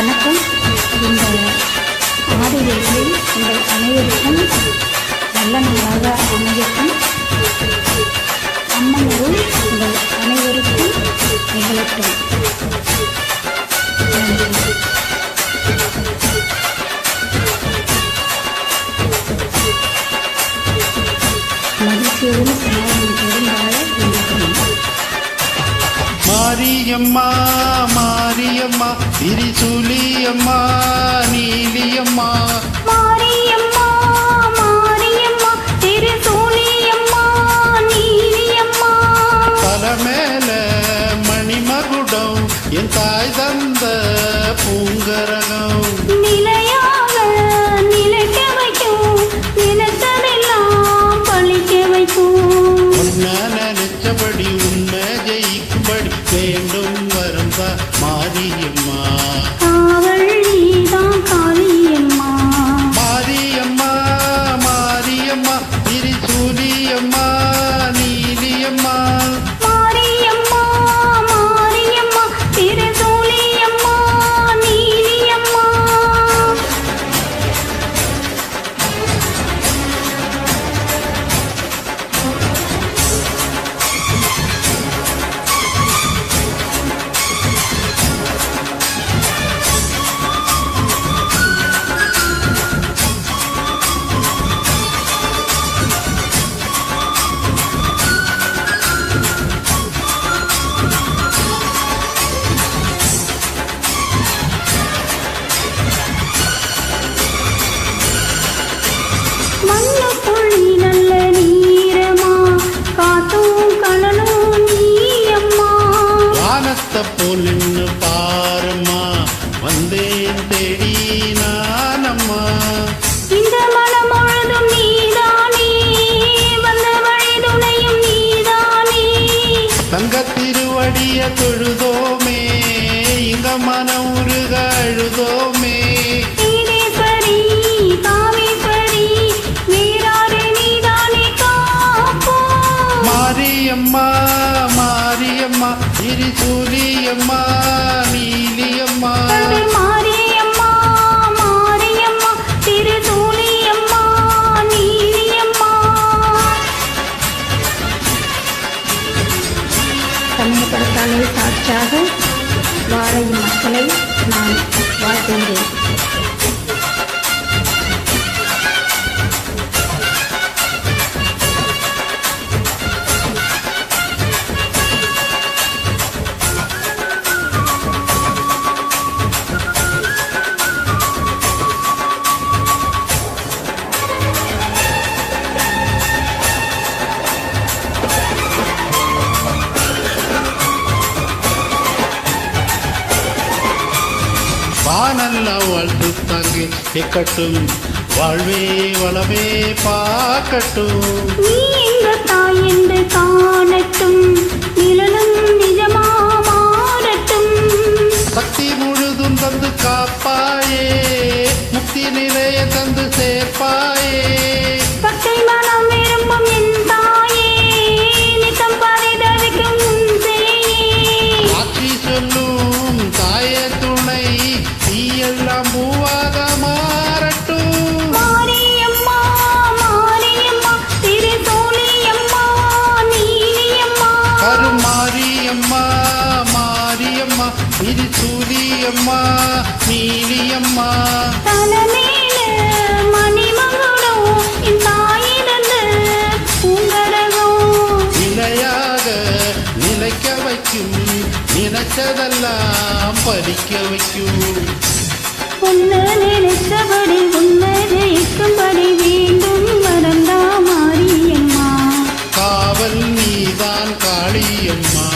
வணக்கம். இந்த ஆடி வேளையில் உங்கள் அனைவருக்கும் நல்ல நாளாக அமையட்டும். அம்மன் அருள் உங்கள் அனைவருக்கும் நிகழட்டும். மகிழ்ச்சியோடு சமாதானம் பெரும்பால வேண்டும். மாரியம்மா மாரியம்மா திரிசூலியம்மா நீலியம்மா மாரியம்மா மாரியம்மா திரிசூலியம்மா நீலியம்மா தலமேல மணிமகுடம் என் தாய் தந்த பூங்கரகம் நிலையாக நிலைக்க வைக்கும் நினைத்ததெல்லாம் பழிக்க வைக்கும் உன்ன நினைச்சபடி உண்மை ஜெயிக்கும்படி வேண்டும் வரம்பா மாரியம்மா காவல் நீதான் காளியம்மா மாரியம்மா மாரியம்மா திரிசூலியம்மா நீலியம்மா மாரியம்மா மாரியம்மா திரிசூலியம்மா நீலியம்மா மண்ணுக்குள் நல்ல நீரமா காத்தும் கலனும் நீயம்மா வானத்தை போல் நின்று பாரம்மா வந்தேன் தேடி நானம்மா இந்த மனம் முழுதும் நீதானே வந்த வழி துணையும் நீதானே தங்க திருவடிய தொழுதோமே இங்க மனம் உருக அழுதோமே சீதேஸ்வரி காமேஸ்வரி வீராறு நீதானே காப்போம் மாரியம்மா மாரியம்மா திரிசூலியம்மா நீலியம்மா மாரியம்மா மாரியம்மா திரிசூலியம்மா நீலியம்மா தமிழ் படத்தாலே சாட்சியாக வாழ மக்களை நான் வாழ்த்துகிறேன். வானல்ல வாழ்த்து தாங்கே கேட்கட்டும் வாழ்வே வளமே பார்க்கட்டும் நீ எங்க தாய் என்று காணட்டும் நிழலும் நிஜமா மாறட்டும் சக்தி முழுதும் தந்து காப்பாயே முக்தி நிலைய தந்து சேர்ப்பாயே பச்சை மனம் விரும்பும் என் தாயே நித்தம் பரிதவிக்கும் உன் சேயே ஆட்சி சொல்லும் தாய துணை நீ எல்லாம் பூவாக மாறட்டும் மாரியம்மா மாரியம்மா திரிசூலியம்மா நீலியம்மா கருமாரியம்மா மாரியம்மா திரிசூலியம்மா நீலியம்மா தலமேல மணிமகுடம் என் தாயிடந்து பூங்கரகம் நிலையாக நிலைக்க வைக்கும் நினைச்சதெல்லாம் பறிக்க வைக்கும் உன்னை நினைச்சபடி உன்னை ஜெயிக்கும்படி வேண்டும் வரந்தா மாரியம்மா காவல் நீதான் காளியம்மா